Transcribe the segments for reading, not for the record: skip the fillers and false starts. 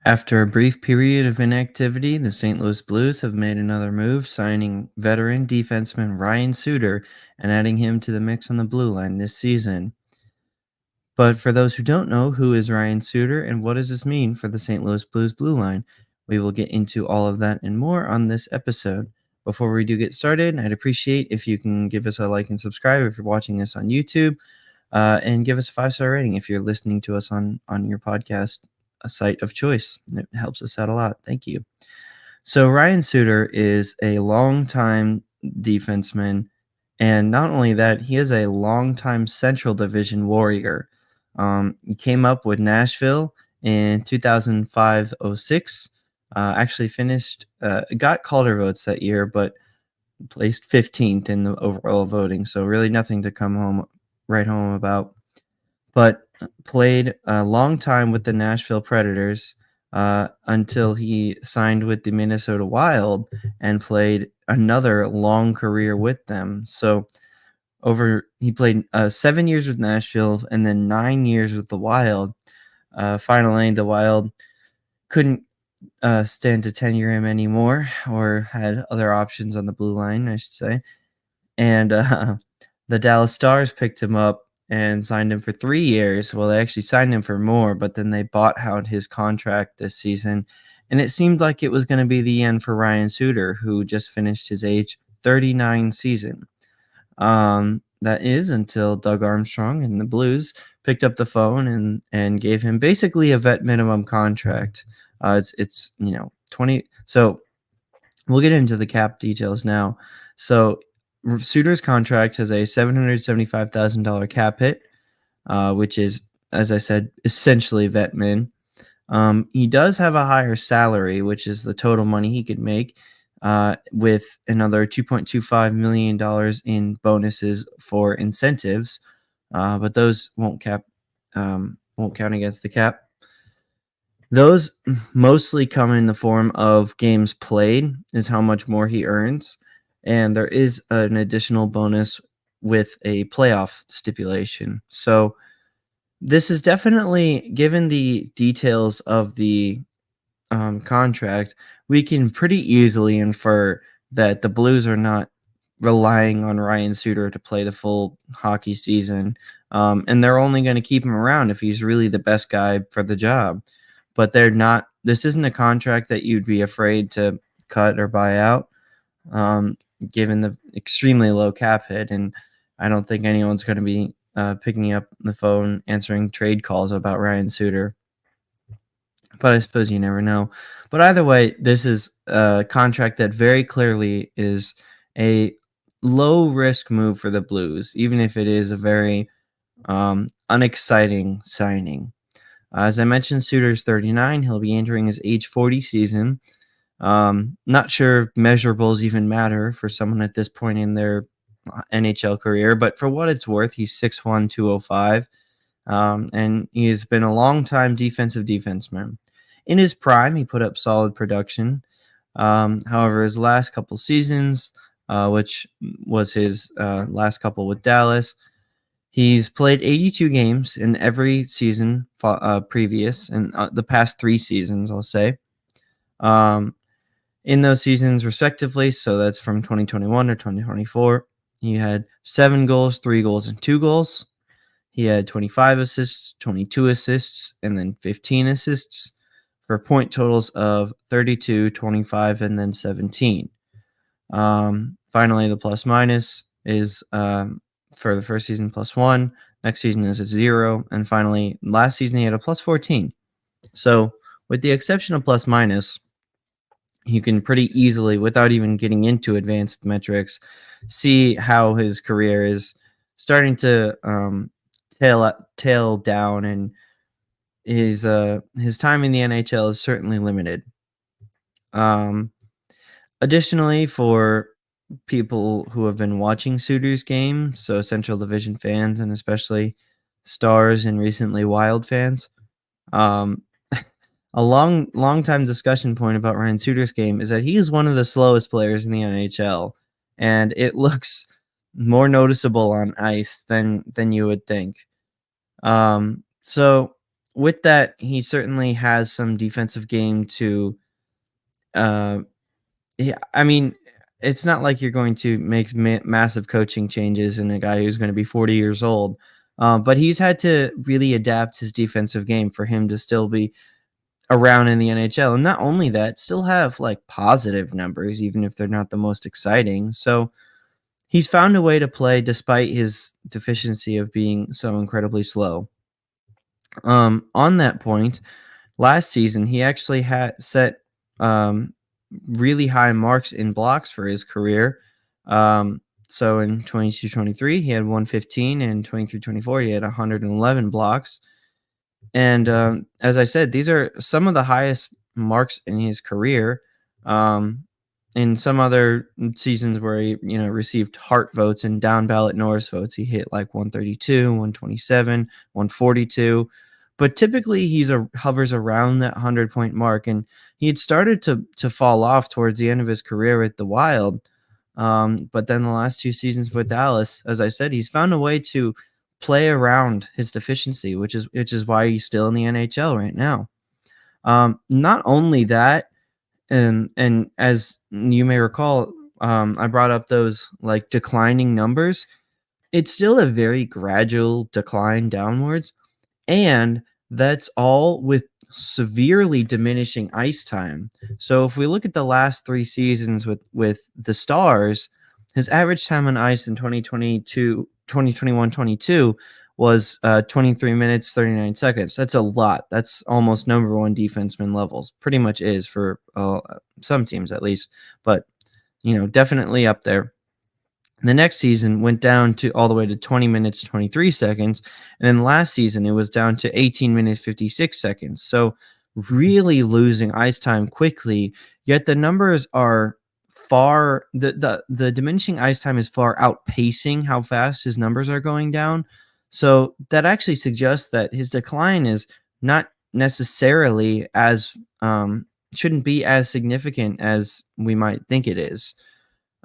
After a brief period of inactivity, the St. Louis Blues have made another move, signing veteran defenseman Ryan Suter and adding him to the mix on the blue line this season. But for those who don't know, who is Ryan Suter and what does this mean for the St. Louis Blues blue line? We will get into all of that and more on this episode. Before we do get started, I'd appreciate if you can give us a like and subscribe if you're watching us on YouTube, and give us a 5-star rating if you're listening to us on your podcast a site of choice. It helps us out a lot. Thank you. So Ryan Suter is a longtime defenseman, and not only that, he is a longtime Central Division warrior. He came up with Nashville in 2005-06. Actually finished, got Calder votes that year, but placed 15th in the overall voting. So really nothing to write home about. But played a long time with the Nashville Predators until he signed with the Minnesota Wild and played another long career with them. So he played 7 years with Nashville and then 9 years with the Wild. Finally, the Wild couldn't stand to tenure him anymore, or had other options on the blue line, I should say. And the Dallas Stars picked him up and signed him for 3 years. Well, they actually signed him for more, but then they bought out his contract this season. And it seemed like it was going to be the end for Ryan Suter, who just finished his age 39 season. That is until Doug Armstrong and the Blues picked up the phone and gave him basically a vet minimum contract. It's 20. So we'll get into the cap details now. So Suter's contract has a $775,000 cap hit, which is, as I said, essentially vet min. He does have a higher salary, which is the total money he could make, with another $2.25 million in bonuses for incentives, but those won't count against the cap. Those mostly come in the form of games played, is how much more he earns, and there is an additional bonus with a playoff stipulation. So this is definitely, given the details of the contract, we can pretty easily infer that the Blues are not relying on Ryan Suter to play the full hockey season, and they're only going to keep him around if he's really the best guy for the job. But they're not. This isn't a contract that you'd be afraid to cut or buy out, given the extremely low cap hit, and I don't think anyone's going to be picking up the phone, answering trade calls about Ryan Suter. But I suppose you never know. But either way, this is a contract that very clearly is a low risk move for the Blues, even if it is a very unexciting signing. As I mentioned, Suter's 39. He'll be entering his age 40 season. Not sure if measurables even matter for someone at this point in their NHL career, but for what it's worth, he's 6'1", 205, and he's been a long-time defenseman. In his prime, he put up solid production. However, his last couple seasons, which was his last couple with Dallas, he's played 82 games in every season previous, and the past 3 seasons, I'll say. In those seasons, respectively, so that's from 2021 to 2024, he had 7 goals, 3 goals, and 2 goals. He had 25 assists, 22 assists, and then 15 assists for point totals of 32, 25, and then 17. Finally, the plus minus is for the first season +1, next season is a 0, and finally, last season he had a +14. So, with the exception of plus minus, you can pretty easily, without even getting into advanced metrics, see how his career is starting to tail down, and his time in the NHL is certainly limited. Additionally, for people who have been watching Suter's game, so Central Division fans and especially Stars and recently Wild fans, a long time discussion point about Ryan Suter's game is that he is one of the slowest players in the NHL, and it looks more noticeable on ice than you would think. So with that, he certainly has some defensive game to, uh yeah, I mean, it's not like you're going to make massive coaching changes in a guy who's gonna be 40 years old, but he's had to really adapt his defensive game for him to still be around in the NHL, and not only that, still have, like, positive numbers even if they're not the most exciting, so he's found a way to play despite his deficiency of being so incredibly slow. On that point, last season, he actually had set, um, really high marks in blocks for his career. Um, so in 22-23, he had 115, and 23-24, he had 111 blocks. And, as I said, these are some of the highest marks in his career. Um, in some other seasons where he, received Hart votes and down ballot Norris votes, he hit like 132, 127, 142. But typically hovers around that 100-point mark. And he had started to fall off towards the end of his career at the Wild. But then the last two seasons with Dallas, as I said, he's found a way to play around his deficiency, which is why he's still in the NHL right now. Not only that, and as you may recall, I brought up those like declining numbers. It's still a very gradual decline downwards, and that's all with severely diminishing ice time. So if we look at the last 3 seasons with the Stars, his average time on ice in 2021-22 was, 23 minutes, 39 seconds. That's a lot. That's almost number 1 defenseman levels. Pretty much is for, some teams at least, but, definitely up there. The next season went down to all the way to 20 minutes, 23 seconds. And then last season, it was down to 18 minutes, 56 seconds. So really losing ice time quickly, yet the numbers are the diminishing ice time is far outpacing how fast his numbers are going down. So that actually suggests that his decline is not necessarily as, shouldn't be as significant as we might think it is.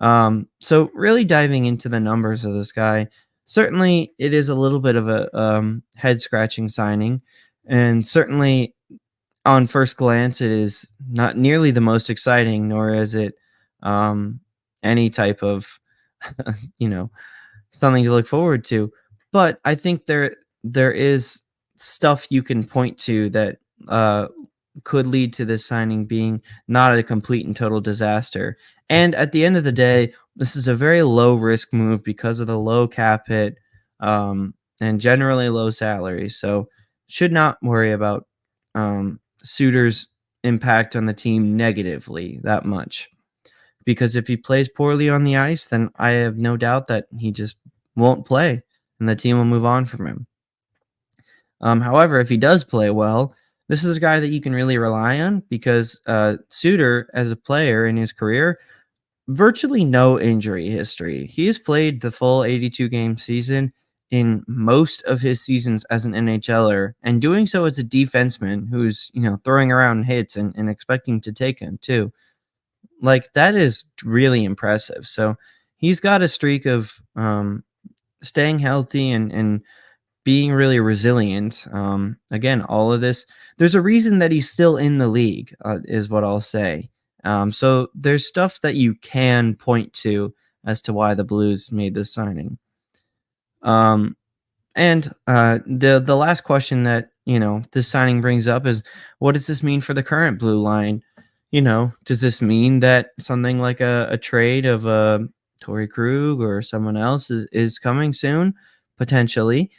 So really diving into the numbers of this guy, certainly it is a little bit of a, head scratching signing, and certainly on first glance, it is not nearly the most exciting, nor is it, um, any type of, you know, something to look forward to. But I think there is stuff you can point to that, uh, could lead to this signing being not a complete and total disaster. And at the end of the day, this is a very low risk move because of the low cap hit, and generally low salary. So should not worry about, Suter's impact on the team negatively that much. Because if he plays poorly on the ice, then I have no doubt that he just won't play and the team will move on from him. However, if he does play well, this is a guy that you can really rely on because, Suter, as a player in his career, virtually no injury history. He has played the full 82 game season in most of his seasons as an NHLer, and doing so as a defenseman who's, throwing around hits and expecting to take him too. Like, that is really impressive. So he's got a streak of, staying healthy and being really resilient. Again, all of this, there's a reason that he's still in the league, is what I'll say. So there's stuff that you can point to as to why the Blues made this signing. And the last question that this signing brings up is, what does this mean for the current blue line? Does this mean that something like a trade of Torrey Krug or someone else is coming soon? Potentially.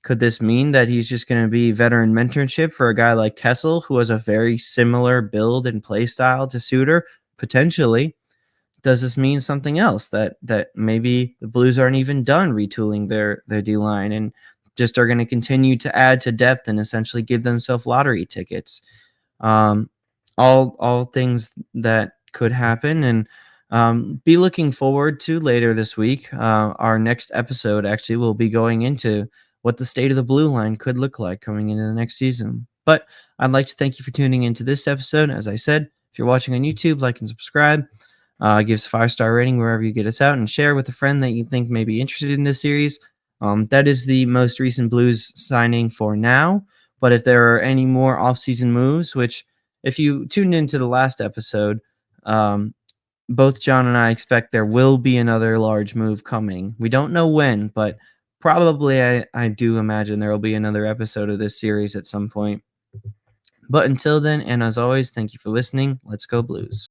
Could this mean that he's just going to be veteran mentorship for a guy like Kessel, who has a very similar build and play style to Suter? Potentially. Does this mean something else, that maybe the Blues aren't even done retooling their D line and just are going to continue to add to depth and essentially give themselves lottery tickets? Um, all things that could happen, and be looking forward to later this week. Our next episode actually will be going into what the state of the blue line could look like coming into the next season. But I'd like to thank you for tuning into this episode. As I said, if you're watching on YouTube, like and subscribe. Give us a 5-star rating wherever you get us out, and share with a friend that you think may be interested in this series. That is the most recent Blues signing for now. But if there are any more offseason moves, which if you tuned into the last episode, um, both John and I expect there will be another large move coming. We don't know when, but probably I do imagine there will be another episode of this series at some point. But until then, and as always, thank you for listening. Let's go Blues.